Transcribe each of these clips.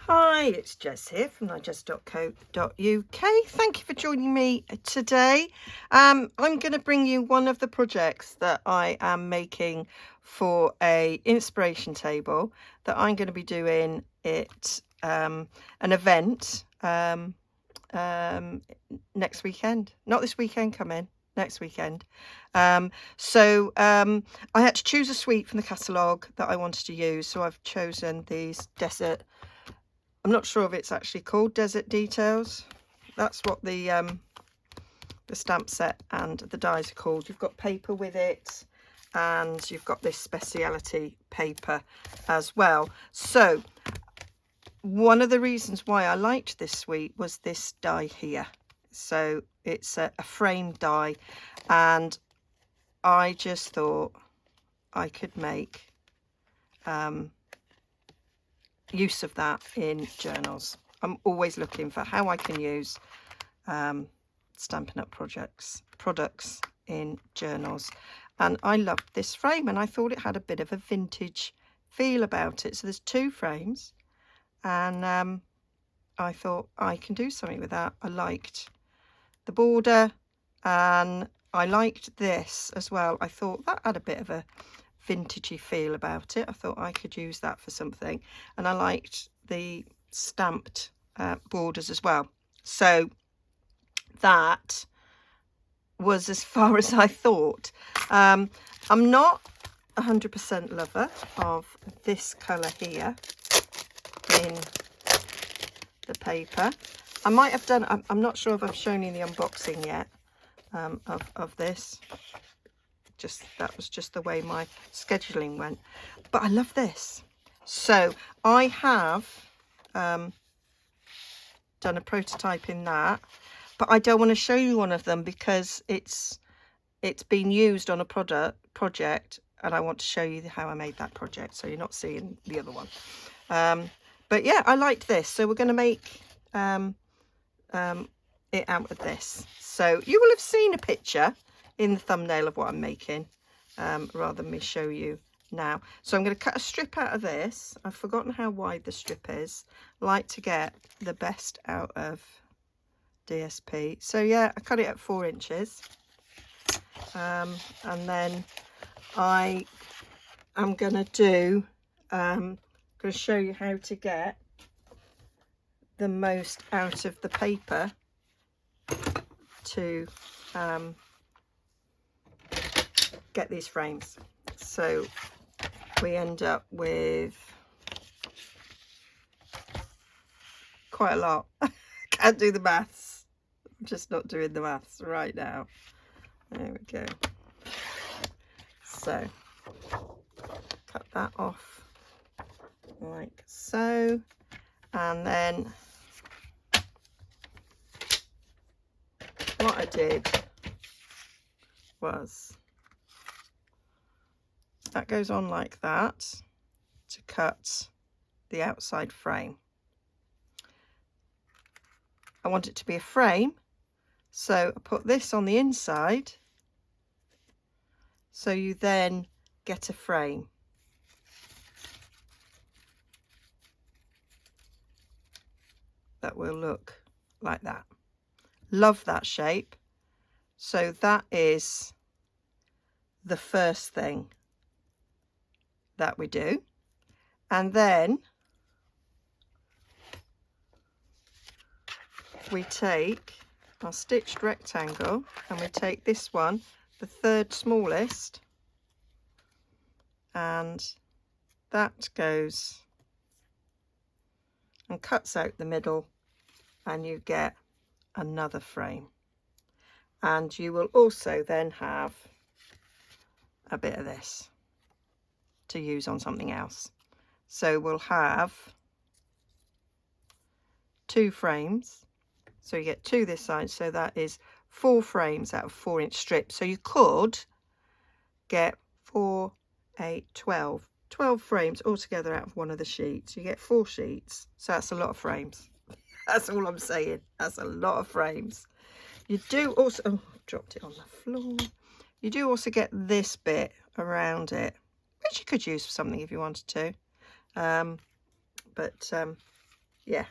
Hi, it's Jess here from Nigezza.co.uk. Thank you for joining me today. I'm going to bring you one of the projects that I am making for a inspiration table that I'm going to be doing at an event next weekend. Not this weekend, come in. Next weekend. I had to choose a suite from the catalogue that I wanted to use, so I've chosen these desert. I'm not sure if it's actually called Desert Details. That's what the stamp set and the dies are called. You've got paper with it, and you've got this speciality paper as well. So one of the reasons why I liked this suite was this die here. So it's a frame die, and I just thought I could make use of that in journals. I'm always looking for how I can use Stampin' Up! products in journals, and I loved this frame, and I thought it had a bit of a vintage feel about it. So there's two frames, and I thought I can do something with that. I liked the border, and I liked this as well. I thought that had a bit of a vintagey feel about it. I thought I could use that for something, and I liked the stamped borders as well. So that was as far as I thought. I'm not 100% lover of this colour here in the paper. I might have done, I'm not sure if I've shown you the unboxing yet of this. That was just the way my scheduling went, but I love this. So I have done a prototype in that, but I don't want to show you one of them because it's been used on a project, and I want to show you how I made that project, so you're not seeing the other one. But yeah, I liked this, so we're going to make it out of this. So you will have seen a picture in the thumbnail of what I'm making, rather than me show you now. So I'm going to cut a strip out of this. I've forgotten how wide the strip is. I like to get the best out of DSP. So yeah, I cut it at 4 inches. And then I am going to show you how to get the most out of the paper to get these frames. So we end up with quite a lot. Can't do the maths. I'm just not doing the maths right now. There we go. So cut that off like so, and then what I did was, that goes on like that to cut the outside frame. I want it to be a frame, so I put this on the inside, so you then get a frame. That will look like that. Love that shape. So that is the first thing that we do, and then we take our stitched rectangle and we take this one, the third smallest, and that goes and cuts out the middle, and you get another frame. And you will also then have a bit of this to use on something else. So we'll have 2 frames, so you get 2 this side, so that is 4 frames out of 4-inch strips. So you could get 4, 8, 12 frames altogether out of one of the sheets. You get 4 sheets, so that's a lot of frames. That's all I'm saying. That's a lot of frames. You do also, oh, I've dropped it on the floor. You do also get this bit around it, which you could use for something if you wanted to. yeah,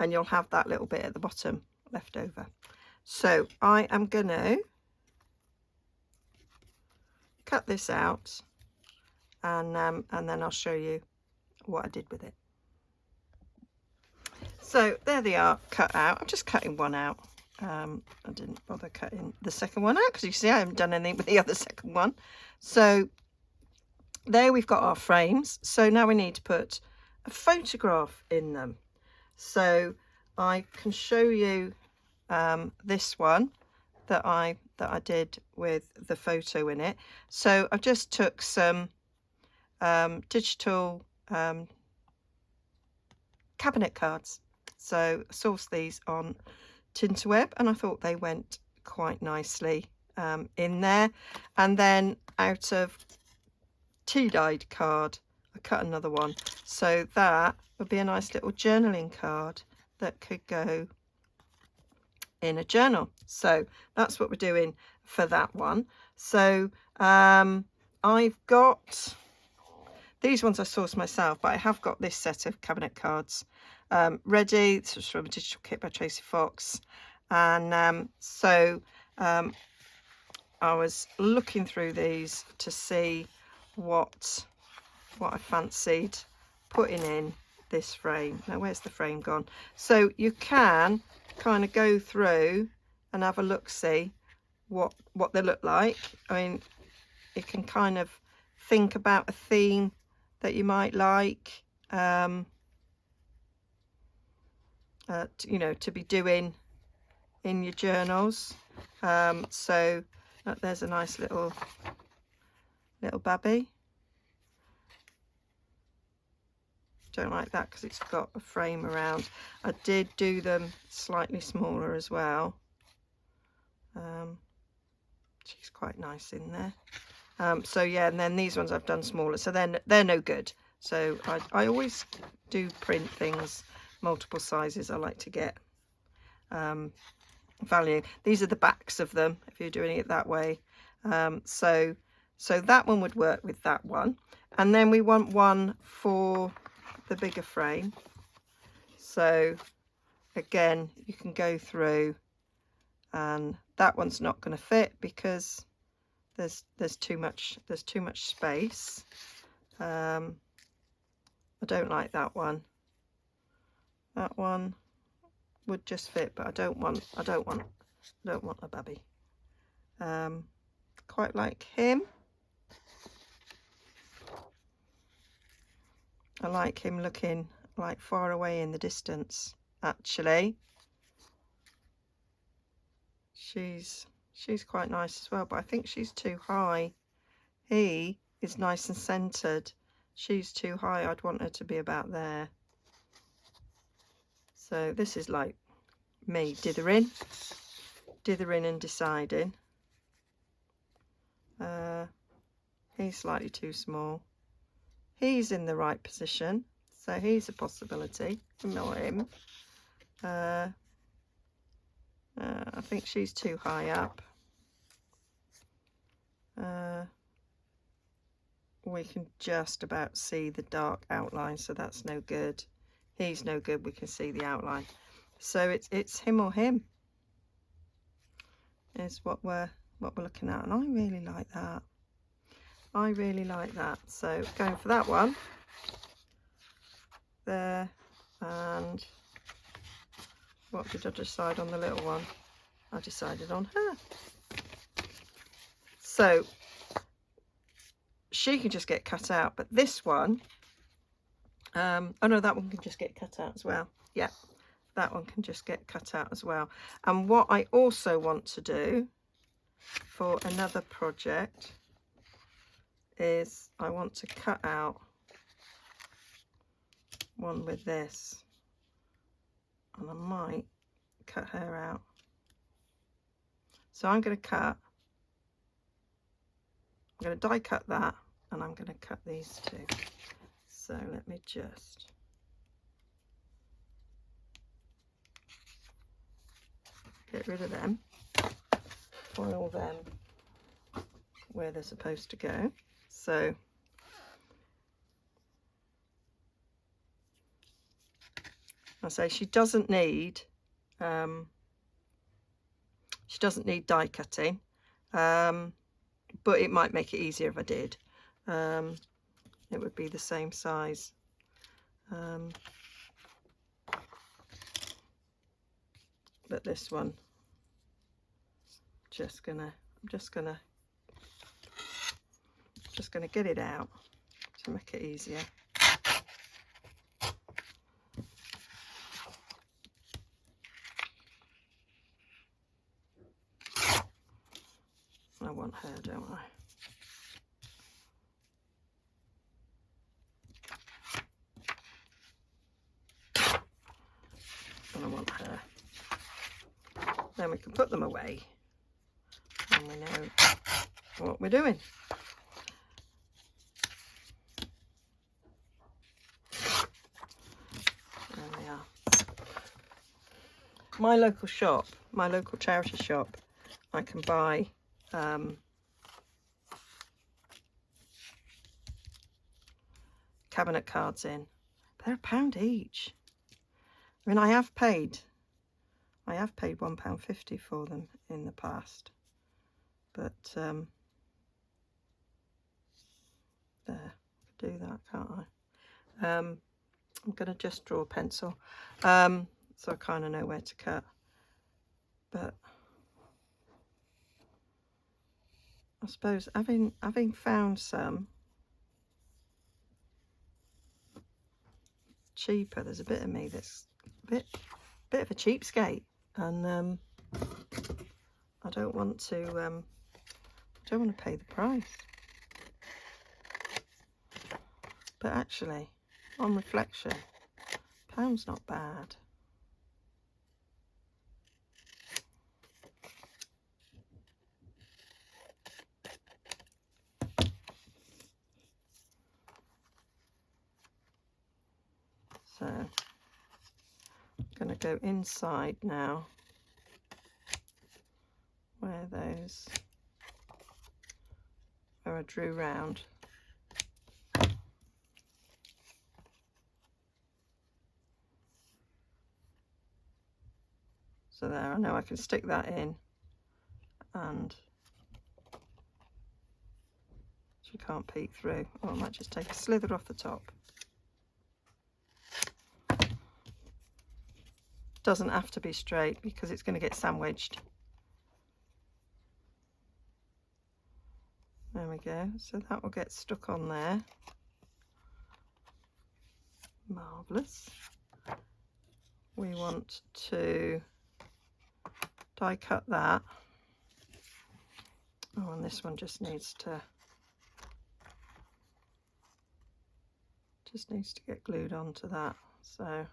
and you'll have that little bit at the bottom left over. So I am going to cut this out, and then I'll show you what I did with it. So there they are, cut out. I'm just cutting one out. I didn't bother cutting the second one out because you see I haven't done anything with the other second one. So there we've got our frames. So now we need to put a photograph in them. So I can show you this one that I did with the photo in it. So I just took some digital cabinet cards. So I sourced these on Tinterweb, and I thought they went quite nicely in there. And then out of tea-dyed card, I cut another one. So that would be a nice little journaling card that could go in a journal. So that's what we're doing for that one. So I've got these ones I sourced myself, but I have got this set of cabinet cards ready. This was from a digital kit by Tracy Fox. And I was looking through these to see what I fancied putting in this frame. Now where's the frame gone? So you can kind of go through and have a look, see what they look like. I mean, you can kind of think about a theme that you might like, you know, to be doing in your journals. So there's a nice little babby. Don't like that because it's got a frame around. I did do them slightly smaller as well. She's quite nice in there. So yeah, and then these ones I've done smaller, so they're no good. So I always do print things multiple sizes. I like to get value. These are the backs of them if you're doing it that way. So that one would work with that one, and then we want one for the bigger frame. So again, you can go through, and that one's not going to fit because there's too much space. I don't like that one. That one would just fit, but I don't want a babby. Quite like him. I like him looking like far away in the distance, actually. She's quite nice as well, but I think she's too high. He is nice and centered. She's too high. I'd want her to be about there. So this is like me dithering and deciding. He's slightly too small. He's in the right position, so he's a possibility, not him. I think she's too high up. We can just about see the dark outline, so that's no good. He's no good, we can see the outline. So it's him or him is what we're looking at, and I really like that. I really like that. So going for that one there. And what did I decide on the little one? I decided on her. So she can just get cut out, but this one, oh no, that one can just get cut out as well. Yeah, that one can just get cut out as well. And what I also want to do for another project is I want to cut out one with this, and I might cut her out. So I'm going to die cut that, and I'm going to cut these two. So let me just get rid of them, file them where they're supposed to go. So I say she doesn't need die cutting, but it might make it easier if I did. It would be the same size. But this one, I'm just gonna get it out to make it easier. I want her, don't I? And I want her. Then we can put them away and we know what we're doing. There we are. My local shop, my local charity shop, I can buy cabinet cards in. They're £1 each. I mean, I have paid £1.50 for them in the past, but there, I could do that, can't I? I'm going to just draw a pencil, so I kind of know where to cut. But I suppose having found some cheaper, there's a bit of me that's a bit of a cheapskate, and I don't want to pay the price. But actually, on reflection, £1's not bad. So I'm going to go inside now where I drew round. So there, I know I can stick that in, and she can't peek through. Or I might just take a slither off the top. Doesn't have to be straight because it's going to get sandwiched. There we go. So that will get stuck on there. Marvellous. We want to die cut that. Oh, and this one just needs to get glued onto that. So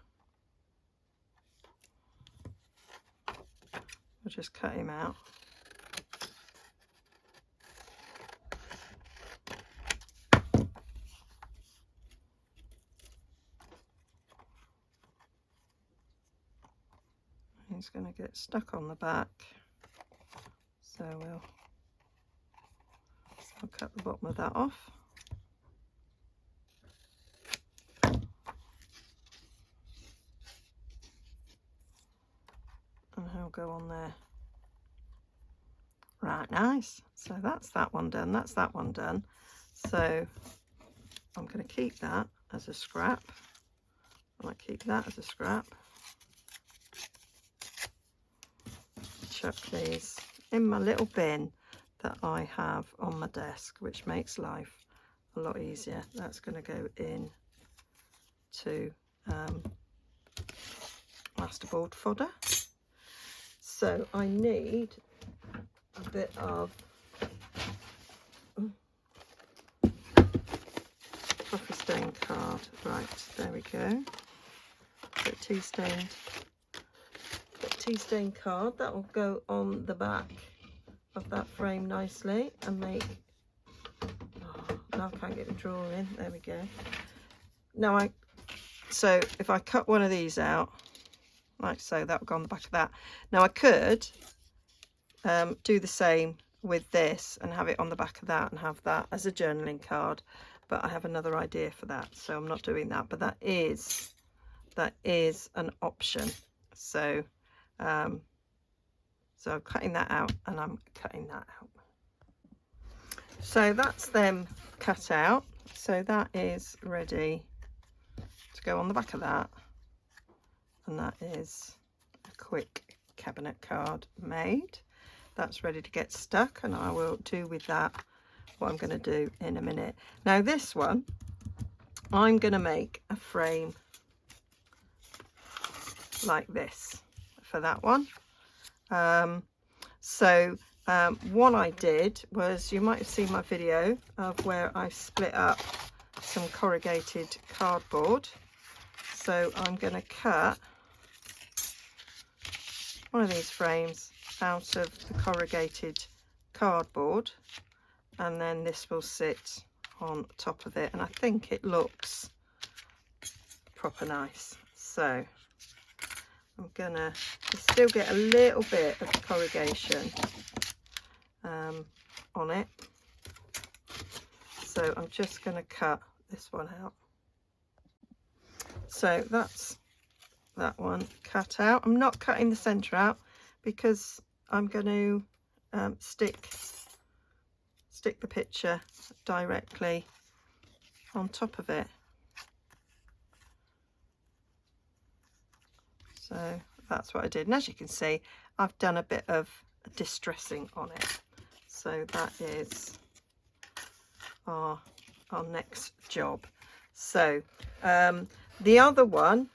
we'll just cut him out. He's going to get stuck on the back, so I'll cut the bottom of that off. And he'll go on there. Right, nice. So that's that one done, that's that one done. So I'm going to keep that as a scrap. I might keep that as a scrap. Chuck these in my little bin that I have on my desk, which makes life a lot easier. That's going to go in to masterboard fodder. So I need a bit of coffee stain card. Right, there we go. Bit tea stained card that will go on the back of that frame nicely and make, oh, now I can't get the drawer in. There we go. Now so if I cut one of these out like so, that will go on the back of that. Now I could do the same with this and have it on the back of that and have that as a journaling card, but I have another idea for that, so I'm not doing that. But that is that is an option. So so I'm cutting that out, and I'm cutting that out. So that's them cut out. So that is ready to go on the back of that, and that is a quick cabinet card made. That's ready to get stuck, and I will do with that what I'm going to do in a minute. Now this one, I'm going to make a frame like this for that one. What I did was, you might have seen my video of where I split up some corrugated cardboard. So I'm going to cut one of these frames out of the corrugated cardboard, and then this will sit on top of it, and I think it looks proper nice. So I'm gonna still get a little bit of corrugation on it, so I'm just going to cut this one out. So that's that one cut out. I'm not cutting the centre out because I'm going to stick the picture directly on top of it. So that's what I did, and as you can see, I've done a bit of distressing on it. So that is our next job. So the other one,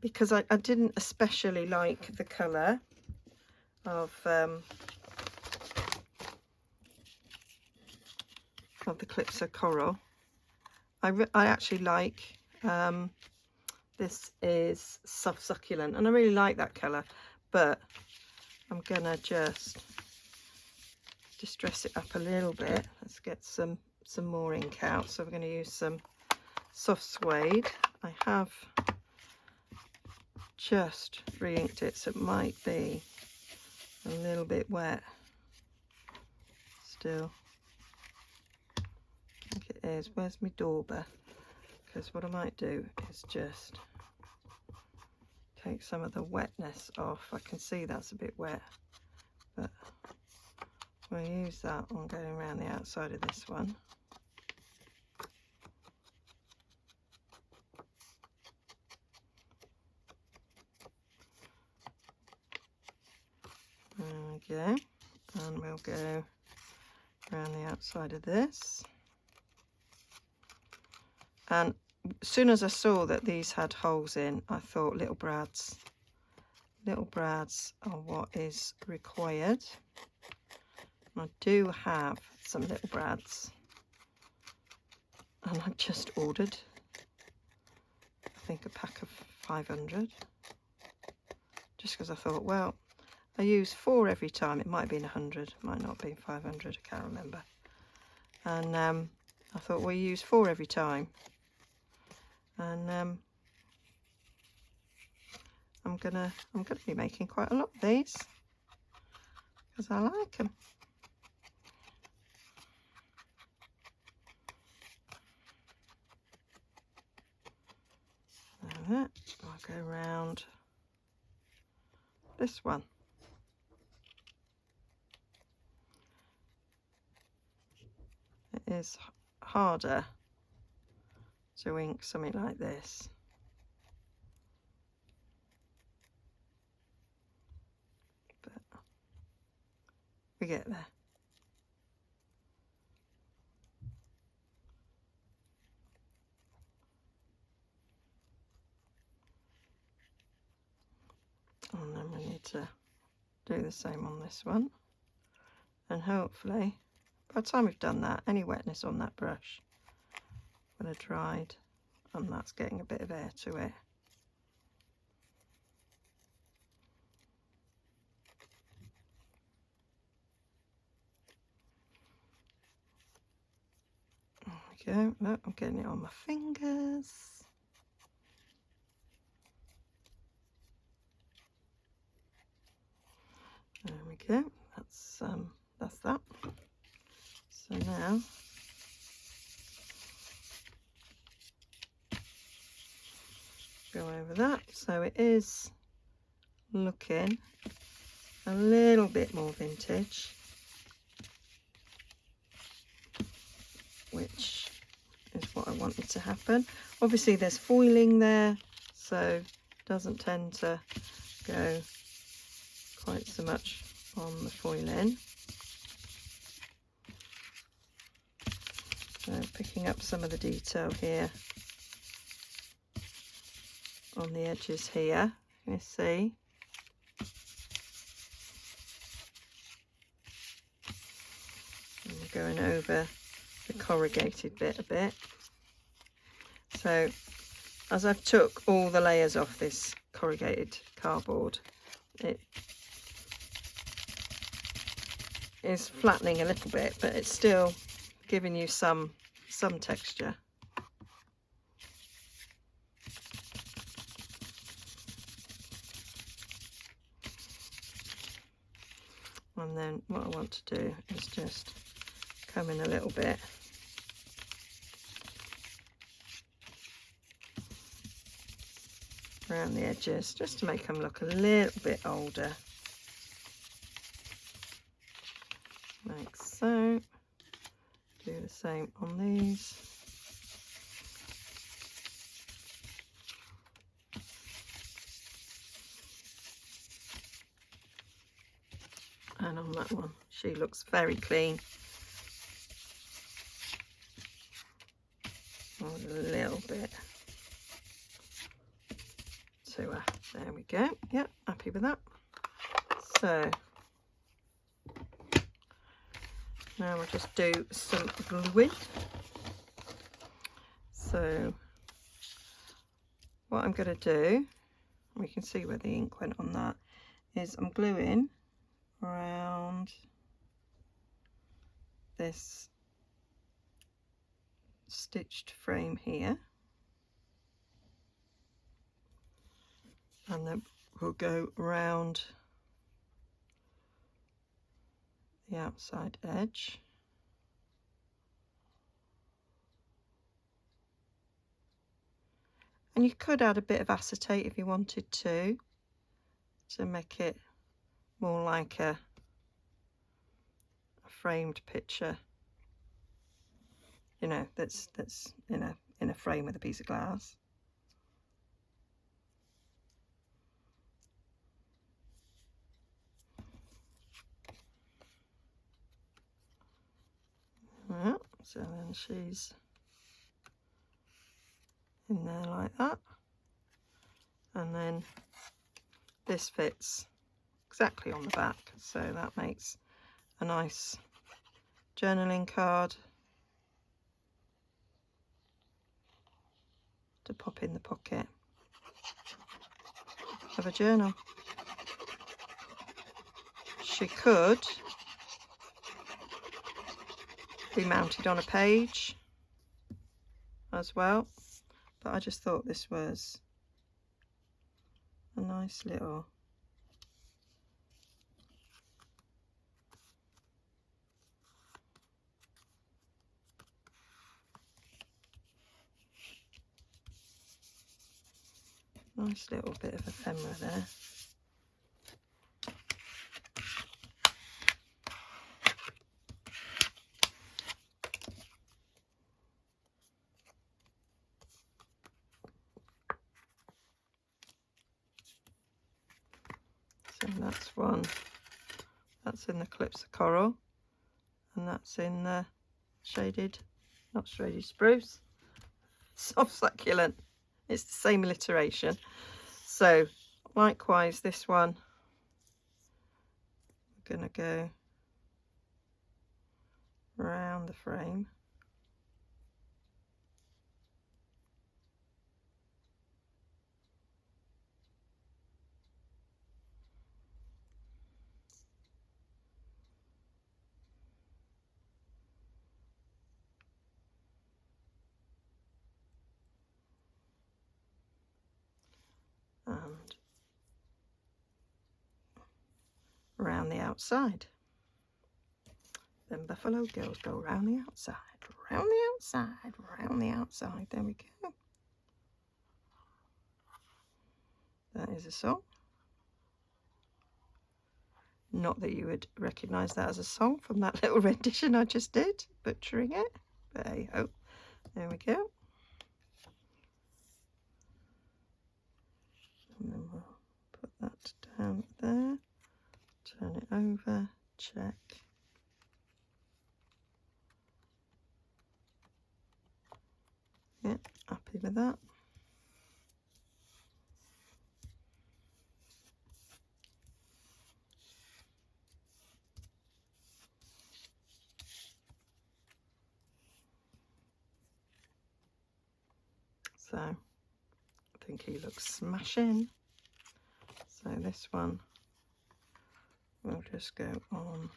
because I didn't especially like the colour of the Calypso Coral, I actually like this is Soft Succulent, and I really like that colour, but I'm gonna just distress it up a little bit. Let's get some more ink out. So we're going to use some soft suede. I have just re-inked it, so it might be a little bit wet still. I think it is. Where's my dauber? Because what I might do is just take some of the wetness off. I can see that's a bit wet, but we'll use that on going around the outside of this one. There we go, and we'll go around the outside of this. And as soon as I saw that these had holes in, I thought little brads are what is required. I do have some little brads, and I just ordered, I think, a pack of 500, just because I thought, well, I use 4 every time. It might have been 100, might not have been 500, I can't remember. And I thought, well, you use 4 every time, and I'm gonna be making quite a lot of these because I like them. I'll go around this one. It is harder to ink something like this, but we get there. And then we need to do the same on this one, and hopefully by the time we've done that, any wetness on that brush will have dried, and that's getting a bit of air to it. There we go. Look, I'm getting it on my fingers. There we go. That's that. So now go go over that. So it is looking a little bit more vintage, which is what I wanted to happen. Obviously there's foiling there, so it doesn't tend to go quite so much on the foiling. So picking up some of the detail here on the edges here, you see. And we're going over the corrugated bit a bit. So as I've took all the layers off this corrugated cardboard, it is flattening a little bit, but it's still giving you some texture. And then what I want to do is just come in a little bit around the edges, just to make them look a little bit older, like so. Do the same on these. And on that one, she looks very clean. A little bit to her. There we go. Yep, happy with that. So now we'll just do some gluing. So what I'm going to do, we can see where the ink went on that, is I'm gluing around this stitched frame here, and then we'll go around the outside edge. And you could add a bit of acetate if you wanted to make it more like a framed picture, you know, that's in a frame with a piece of glass. Yeah, so then she's in there like that, and then this fits exactly on the back, so that makes a nice journaling card to pop in the pocket of a journal. She could be mounted on a page as well, but I just thought this was a nice little bit of ephemera there. So that's one, that's in the Calypso Coral, and that's in the not shaded spruce, soft succulent. It's the same alliteration. So likewise, this one, we're going to go around the frame. And around the outside. Then Buffalo Girls go round the outside, round the outside, round the outside. There we go. That is a song. Not that you would recognise that as a song from that little rendition I just did, butchering it. But hey ho, there we go. And then we'll put that down there, turn it over, check. Yeah, happy with that. So I think he looks smashing. So this one we'll just go on.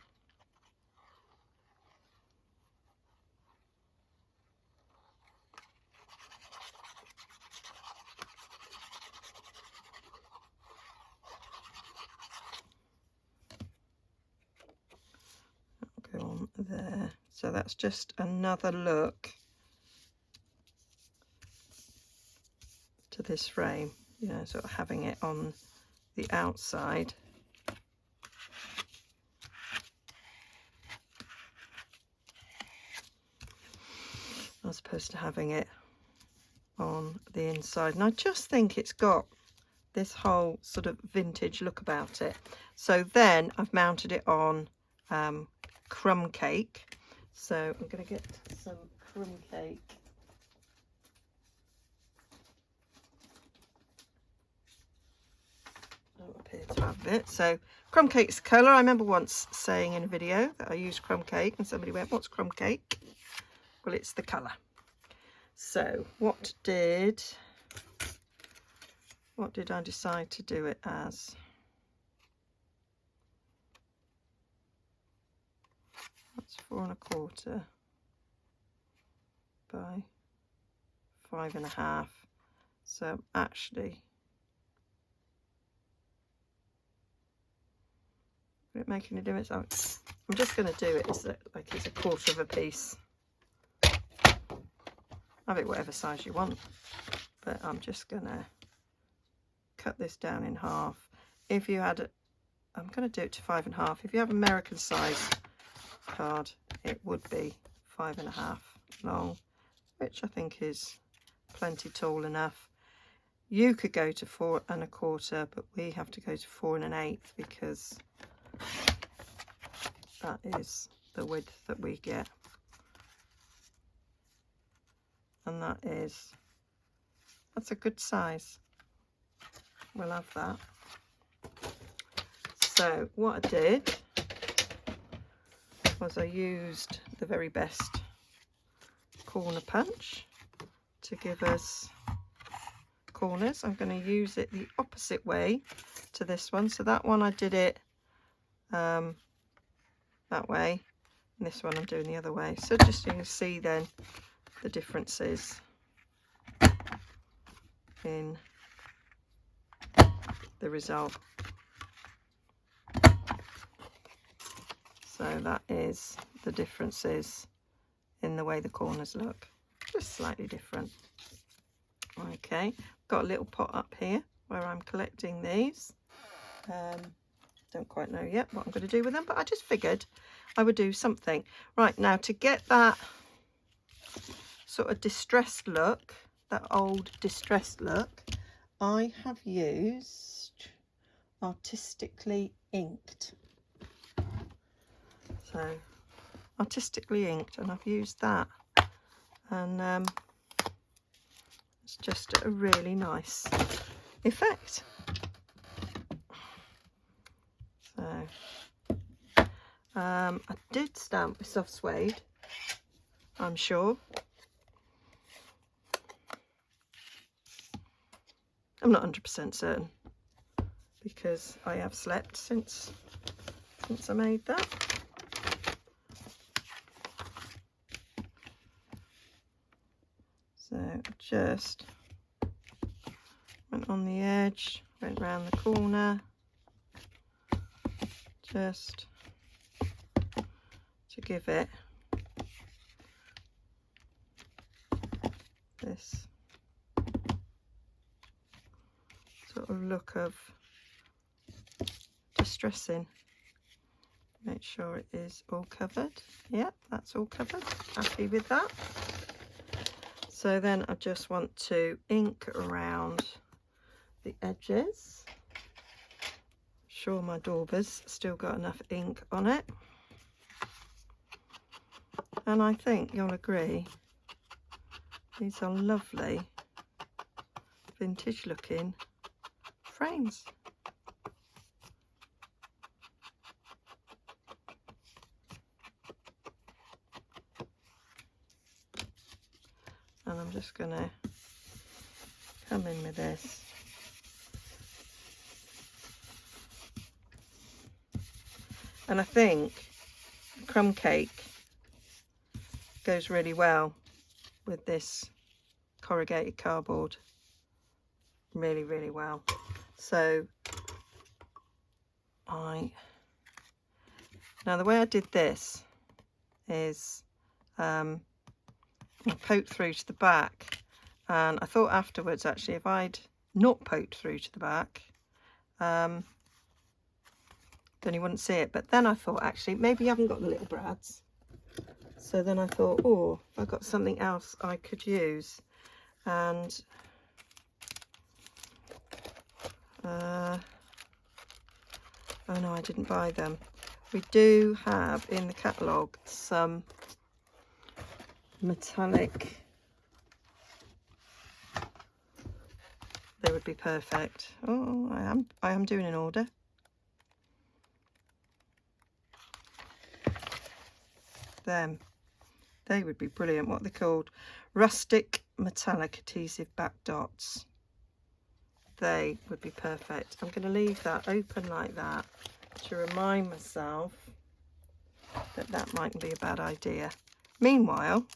Go on there. So that's just another look to this frame, you know, sort of having it on the outside. As opposed to having it on the inside. And I just think it's got this whole sort of vintage look about it. So then I've mounted it on crumb cake. So I'm going to get some crumb cake. Don't appear to have it. So crumb cake's colour. I remember once saying in a video that I used crumb cake and somebody went, "What's crumb cake?" Well, it's the colour. So what did I decide to do it as? That's 4 1/4 by 5 1/2. So actually, will it make any difference? I'm just going to do it as like it's 1/4 of a piece. Have it whatever size you want, but I'm just going to cut this down in half. If you had, I'm going to do it to 5 1/2. If you have American size card, it would be 5 1/2 long, which I think is plenty tall enough. You could go to 4 1/4, but we have to go to 4 1/8 because that is the width that we get. And that's a good size. We'll have that. So what I did was I used the very best corner punch to give us corners. I'm going to use it the opposite way to this one. So that one I did it that way, and this one I'm doing the other way. So just you can see then the differences in the result. So that is the differences in the way the corners look, just slightly different. Okay, got a little pot up here where I'm collecting these. Don't quite know yet what I'm going to do with them, but I just figured I would do something. Right, now to get that sort of distressed look, that old distressed look, I have used Artistically Inked. So Artistically Inked, and I've used that, and it's just a really nice effect. So I did stamp with soft suede, I'm sure. I'm not 100% certain because I have slept since I made that. So just went on the edge, went round the corner, just to give it this sort of look of distressing. Make sure it is all covered. Yeah, that's all covered. Happy with that. So then I just want to ink around the edges. Sure my dauber's still got enough ink on it. And I think you'll agree, these are lovely, vintage looking frames. And I'm just going to come in with this. And I think crumb cake goes really well with this corrugated cardboard. Really, really well. So now the way I did this is I poked through to the back, and I thought afterwards actually if I'd not poked through to the back then you wouldn't see it. But then I thought actually maybe you haven't got the little brads, so then I thought, oh, I've got something else I could use. And oh no, I didn't buy them. We do have in the catalogue some metallic. They would be perfect. Oh, I am doing an order. Them, they would be brilliant. What are they called? Rustic metallic adhesive back dots. They would be perfect. I'm going to leave that open like that to remind myself that that mightn't be a bad idea. Meanwhile,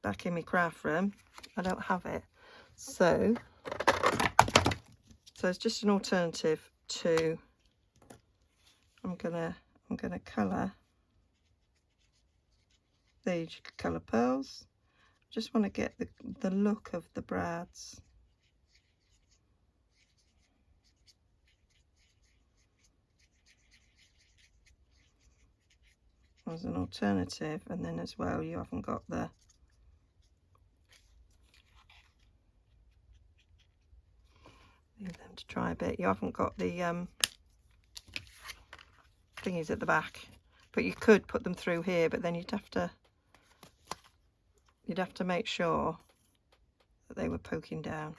back in my craft room, I don't have it. So it's just an alternative to, I'm gonna colour these. You could colour pearls. Just want to get the look of the brads. As an alternative, and then as well you haven't got the leave them to dry a bit. You haven't got the thingies at the back, but you could put them through here, but then you'd have to make sure that they were poking down.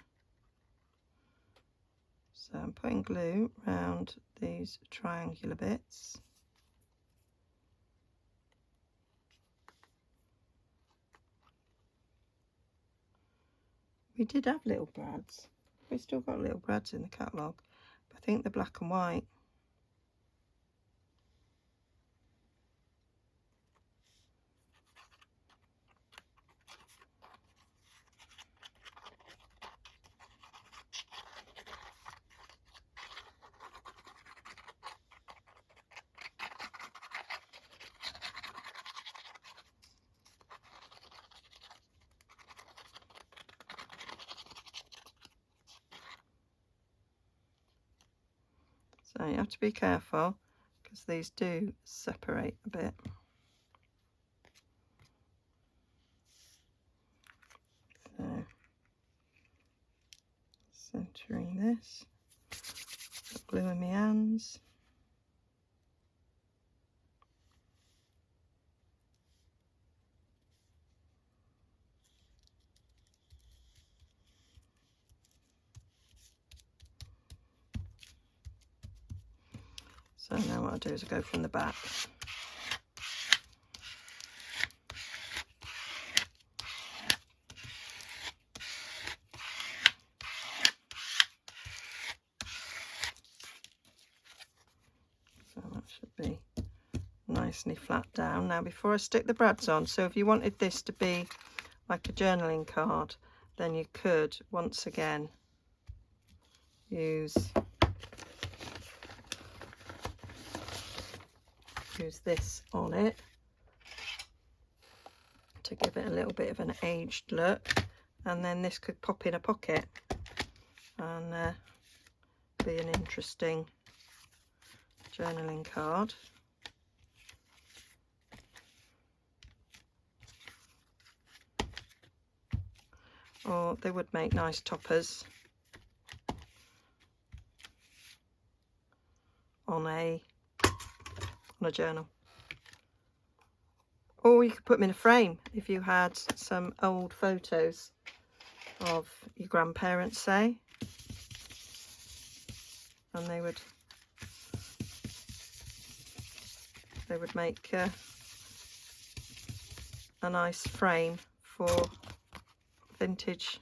So I'm putting glue around these triangular bits. We did have little brads. We still got little brads in the catalogue, but I think they're black and white. So you have to be careful because these do separate a bit. So centering this, got glue in my hands. So now what I'll do is I'll go from the back. So that should be nicely flat down. Now before I stick the brads on, so if you wanted this to be like a journaling card, then you could once again use this on it to give it a little bit of an aged look, and then this could pop in a pocket and be an interesting journaling card. Or they would make nice toppers on a journal. Or you could put them in a frame if you had some old photos of your grandparents, say, and they would make a nice frame for vintage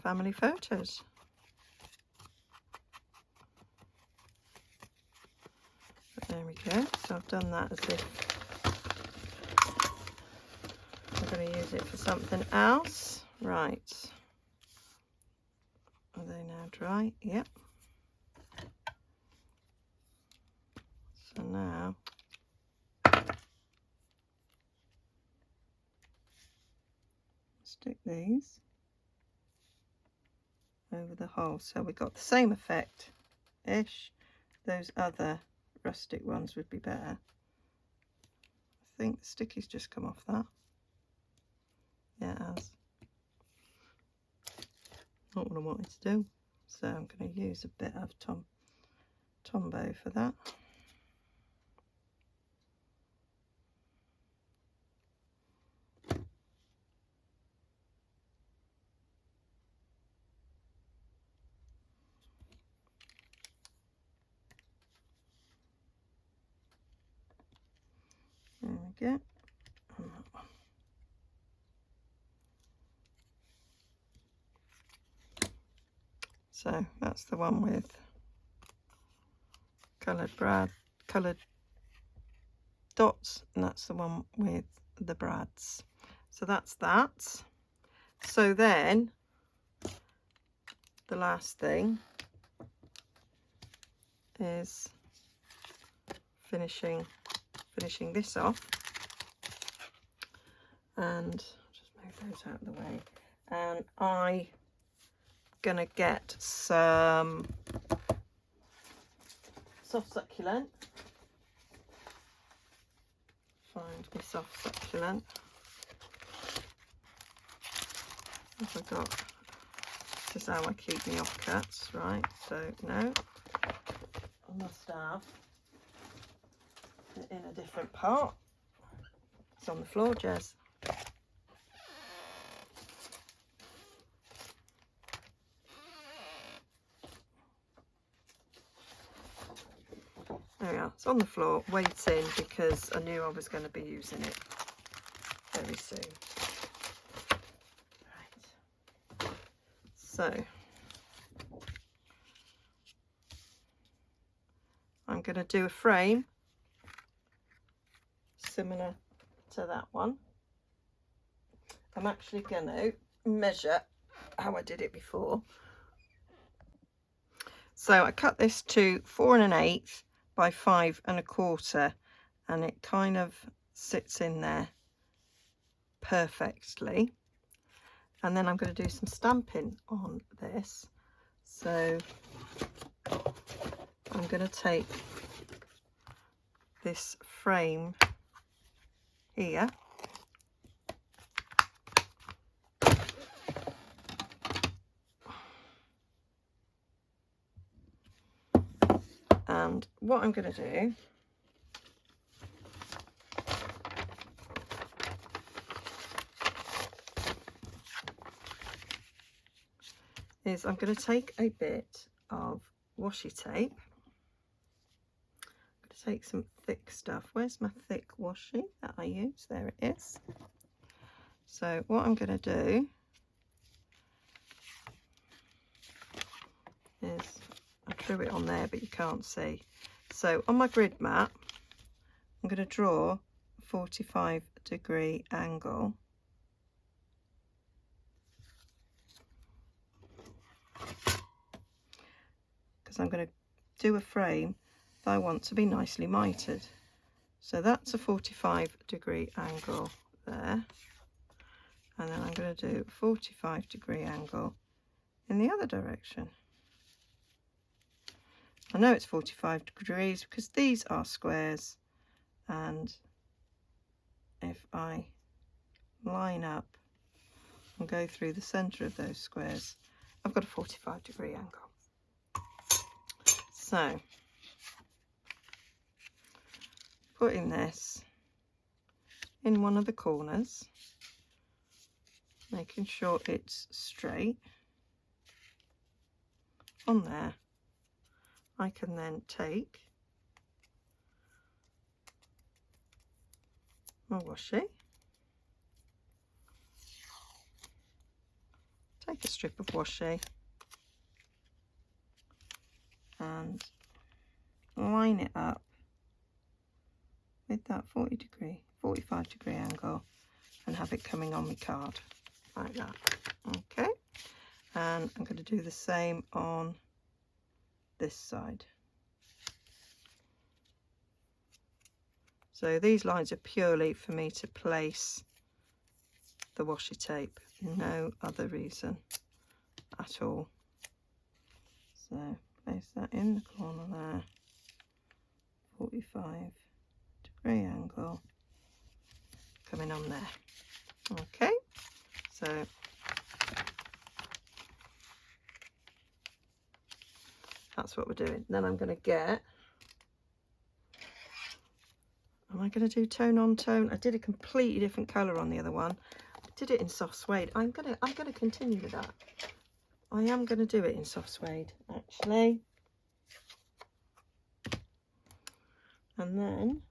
family photos. But there we go. So I've done that as if I'm going to use it for something else. Right. Are they now dry? Yep. So now stick these over the hole, so we got the same effect ish. Those other rustic ones would be better. I think the sticky's just come off that. Yeah, it has. Not what I wanted to do, so I'm going to use a bit of Tombow for that. There we go. So that's the one with coloured dots, and that's the one with the brads. So that's that. So then the last thing is finishing this off, and just move those out of the way, and I'm gonna get some soft succulent. Find me soft succulent. Have I got, this is how I keep me offcuts, right? So no, I must have it in a different part. It's on the floor, Jez. There we are. It's on the floor, waiting, because I knew I was going to be using it very soon. Right. So I'm going to do a frame similar to that one. I'm actually going to measure how I did it before. So I cut this to 4 1/8 by 5 1/4, and it kind of sits in there perfectly. And then I'm going to do some stamping on this. So I'm going to take this frame here, and what I'm going to do is I'm going to take a bit of washi tape. I'm going to take some thick stuff. Where's my thick washi that I use? There it is. So what I'm going to do is, I drew it on there but you can't see. So on my grid mat I'm going to draw a 45-degree angle. Because I'm going to do a frame that I want to be nicely mitered. So that's a 45-degree angle there. And then I'm going to do a 45-degree angle in the other direction. I know it's 45 degrees because these are squares, and if I line up and go through the center of those squares, I've got a 45-degree angle. So putting this in one of the corners, making sure it's straight on there, I can then take my washi, take a strip of washi and line it up with that 45-degree angle and have it coming on my card like that. Okay, and I'm going to do the same on this side. So these lines are purely for me to place the washi tape, no other reason at all. So place that in the corner there, 45-degree angle coming on there. Okay, so that's what we're doing. Then I'm going to get, am I going to do tone on tone? I did a completely different colour on the other one. I did it in soft suede. I'm gonna continue with that. I am going to do it in soft suede actually. And then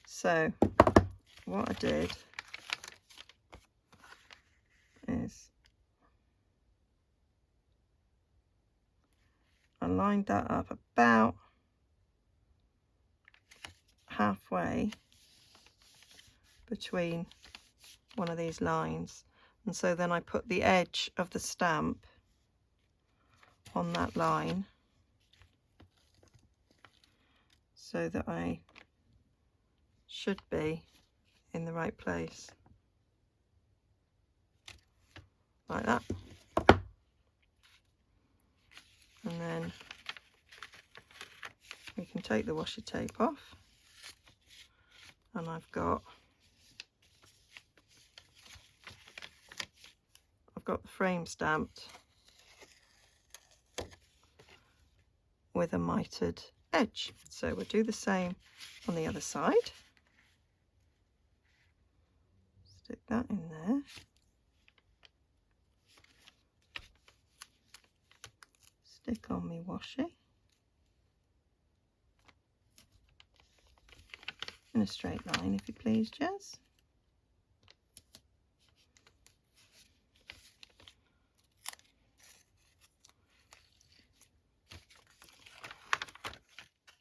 so what I did is I lined that up about halfway between one of these lines, and so then I put the edge of the stamp on that line so that I should be in the right place like that. And then we can take the washi tape off, and I've got the frame stamped with a mitered edge. So we'll do the same on the other side. Stick that in there. Stick on my washi in a straight line, if you please, Jez.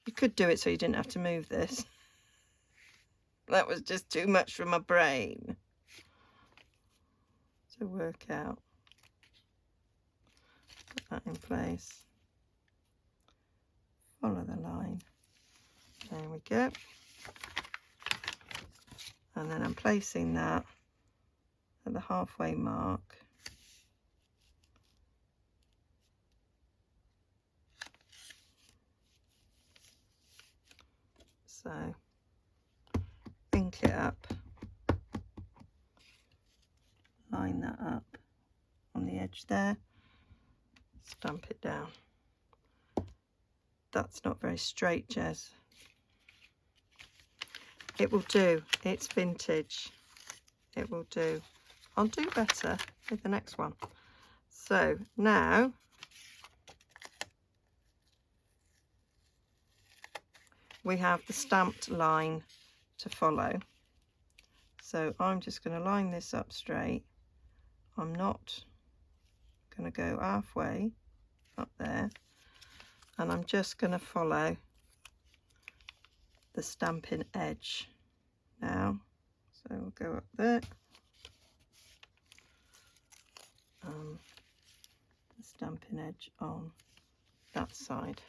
You could do it so you didn't have to move this. That was just too much for my brain to work out. Put that in place. Follow the line. There we go. And then I'm placing that at the halfway mark. So ink it up, line that up on the edge there, stamp it down. That's not very straight, Jez. It will do, it's vintage, it will do. I'll do better with the next one. So now we have the stamped line to follow. So I'm just going to line this up straight. I'm not going to go halfway up there, and I'm just going to follow the Stampin' edge now. So we'll go up there, the Stampin' edge on that side.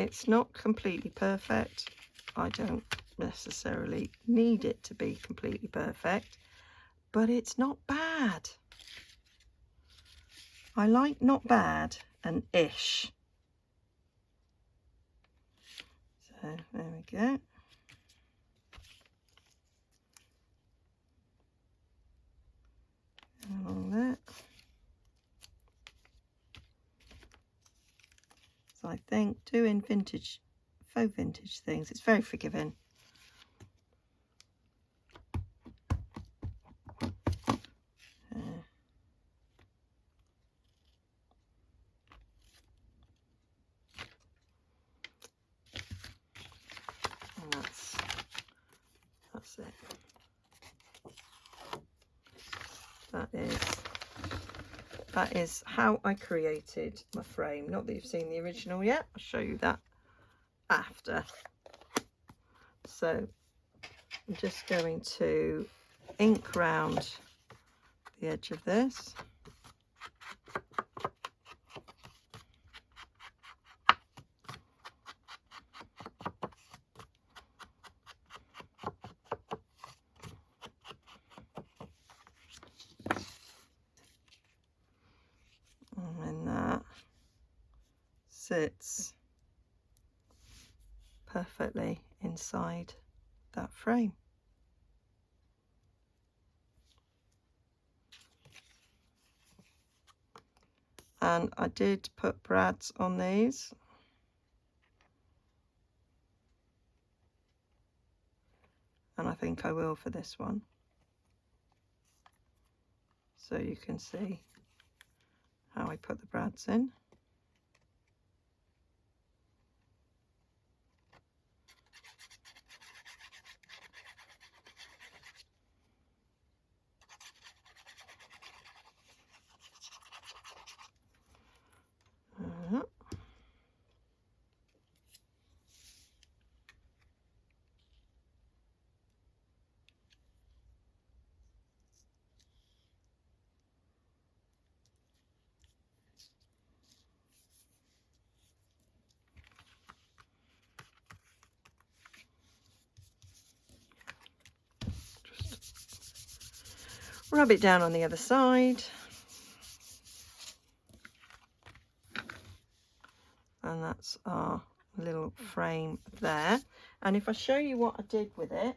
It's not completely perfect. I don't necessarily need it to be completely perfect, but it's not bad. I like not bad and ish. So there we go. Along that. So I think doing faux vintage things, it's very forgiving. And that's it. That is how I created my frame. Not that you've seen the original yet. I'll show you that after. So I'm just going to ink round the edge of this. And then that sits perfectly inside that frame. And I did put brads on these. And I think I will for this one. So you can see how I put the brads in. Rub it down on the other side. And that's our little frame there. And if I show you what I did with it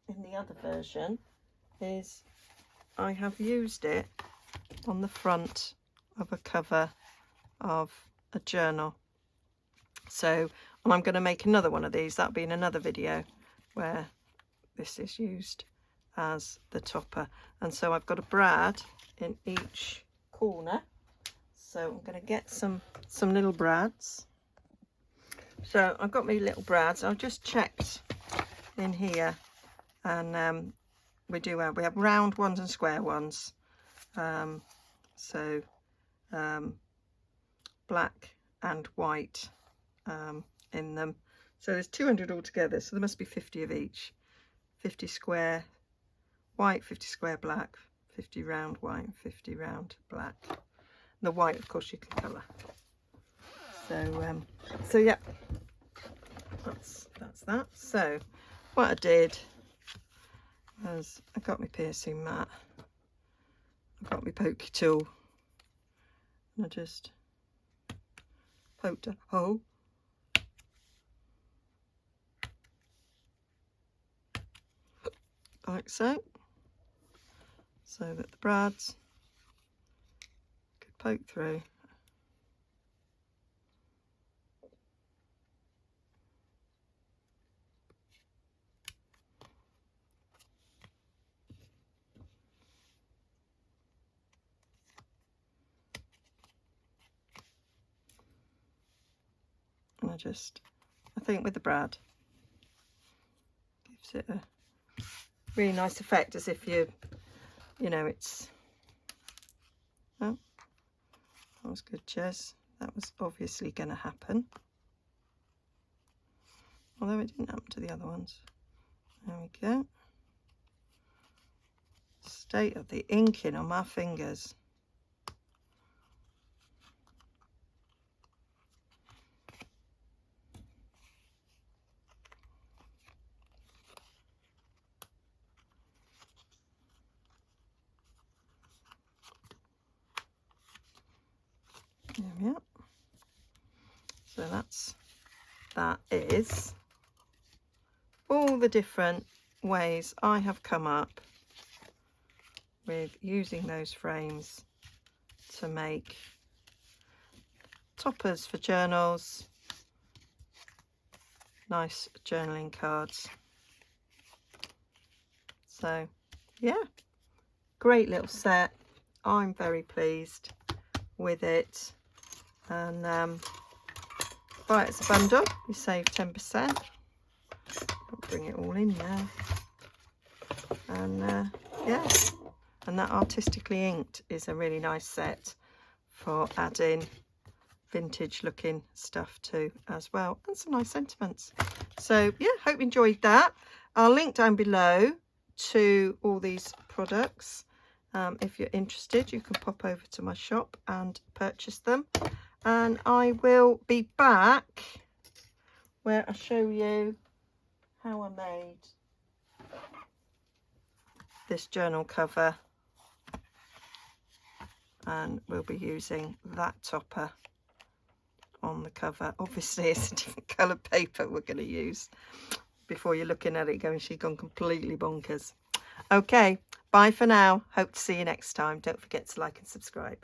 in the other version, is I have used it on the front of a cover of a journal. So, and I'm going to make another one of these. That'll be in another video where this is used as the topper. And so I've got a brad in each corner. So I'm going to get some little brads. So I've got my little brads. I've just checked in here, and we have round ones and square ones. Black and white in them. So there's 200 altogether. So there must be 50 of each. 50 square white, 50 square black, 50 round white, and 50 round black. The white, of course, you can colour. So yeah, that's that. So what I did was I got my piercing mat, I got my pokey tool, and I just poked a hole. Like so that the brads could poke through. And I think with the brad, gives it a really nice effect, as if you know, it's, oh, that was good, Jez. That was obviously going to happen. Although it didn't happen to the other ones. There we go. State of the inking on my fingers. Yeah. So that is all the different ways I have come up with using those frames to make toppers for journals, nice journaling cards. So yeah, great little set. I'm very pleased with it, and buy it as a bundle, you save 10%. I'll bring it all in there, and yeah, and that artistically inked is a really nice set for adding vintage looking stuff to as well, and some nice sentiments. So yeah, hope you enjoyed that. I'll link down below to all these products. If you're interested, you can pop over to my shop and purchase them, and I will be back where I show you how I made this journal cover, and we'll be using that topper on the cover. Obviously it's a different colour paper we're going to use. Before you're looking at it going, she's gone completely bonkers. Okay, bye for now. Hope to see you next time. Don't forget to like and subscribe.